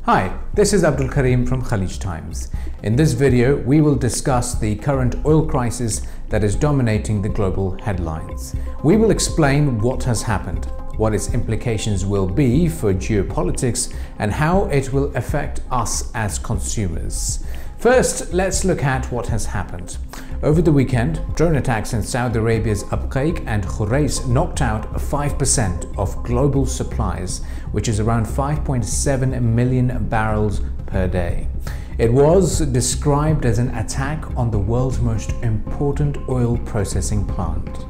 Hi, this is Abdul Karim from Khaleej Times. In this video, we will discuss the current oil crisis that is dominating the global headlines. We will explain what has happened, what its implications will be for geopolitics, and how it will affect us as consumers. First, let's look at what has happened. Over the weekend, drone attacks in Saudi Arabia's Khaleej and Khaleej knocked out 5% of global supplies, which is around 5.7 million barrels per day. It was described as an attack on the world's most important oil processing plant.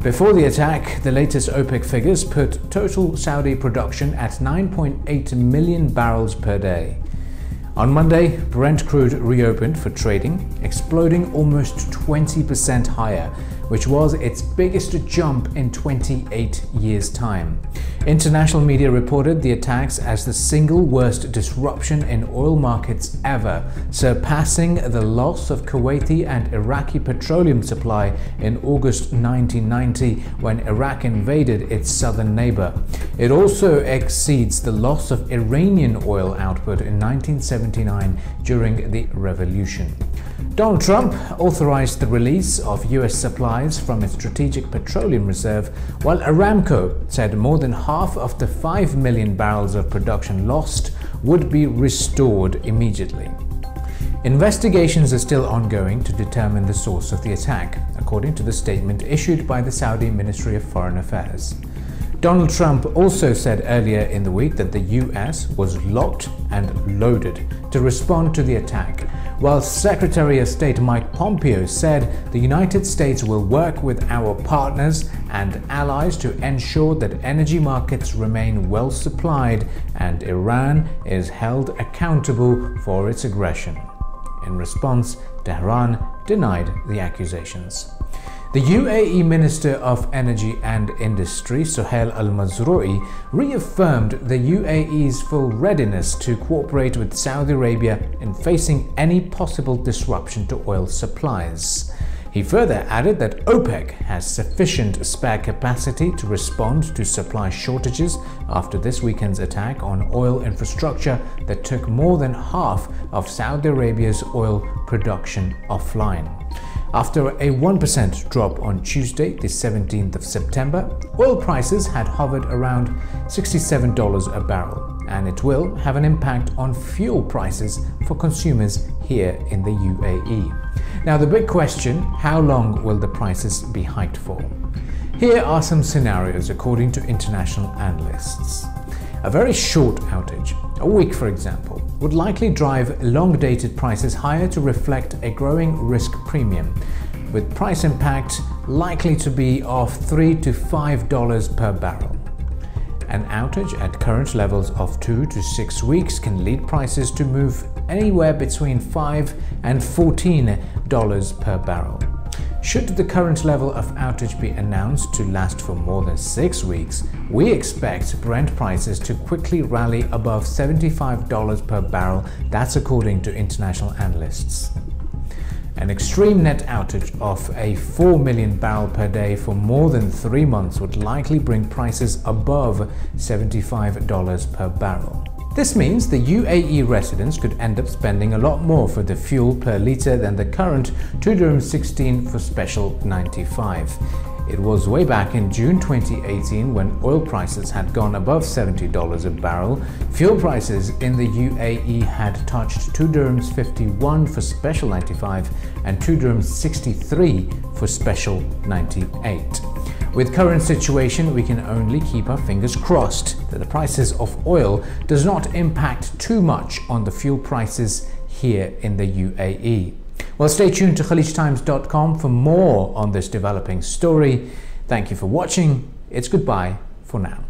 Before the attack, the latest OPEC figures put total Saudi production at 9.8 million barrels per day. On Monday, Brent crude reopened for trading, exploding almost 20% higher, which was its biggest jump in 28 years' time. International media reported the attacks as the single worst disruption in oil markets ever, surpassing the loss of Kuwaiti and Iraqi petroleum supply in August 1990 when Iraq invaded its southern neighbor. It also exceeds the loss of Iranian oil output in 1979 during the revolution. Donald Trump authorized the release of U.S. supplies from its strategic petroleum reserve, while Aramco said more than half of the 5 million barrels of production lost would be restored immediately. Investigations are still ongoing to determine the source of the attack, according to the statement issued by the Saudi Ministry of Foreign Affairs. Donald Trump also said earlier in the week that the US was locked and loaded to respond to the attack, while Secretary of State Mike Pompeo said the United States will work with our partners and allies to ensure that energy markets remain well supplied and Iran is held accountable for its aggression. In response, Tehran denied the accusations. The UAE Minister of Energy and Industry, Suhail Al-Mazroui, reaffirmed the UAE's full readiness to cooperate with Saudi Arabia in facing any possible disruption to oil supplies. He further added that OPEC has sufficient spare capacity to respond to supply shortages after this weekend's attack on oil infrastructure that took more than half of Saudi Arabia's oil production offline. After a 1% drop on Tuesday, the 17th of September, oil prices had hovered around $67 a barrel, and it will have an impact on fuel prices for consumers here in the UAE. Now, the big question, how long will the prices be hiked for? Here are some scenarios according to international analysts. A very short outage, a week for example, would likely drive long-dated prices higher to reflect a growing risk premium, with price impact likely to be of $3 to $5 per barrel. An outage at current levels of 2 to 6 weeks can lead prices to move anywhere between $5 and $14 per barrel. Should the current level of outage be announced to last for more than 6 weeks, we expect Brent prices to quickly rally above $75 per barrel. That's according to international analysts. An extreme net outage of a 4 million barrel per day for more than 3 months would likely bring prices above $75 per barrel. This means the UAE residents could end up spending a lot more for the fuel per litre than the current 2 dirham 16 for special 95. It was way back in June 2018 when oil prices had gone above $70 a barrel. Fuel prices in the UAE had touched 2 dirhams 51 for special 95 and 2 dirhams 63 for special 98. With current situation, we can only keep our fingers crossed that the prices of oil does not impact too much on the fuel prices here in the UAE. Well, stay tuned to KhaleejTimes.com for more on this developing story. Thank you for watching. It's goodbye for now.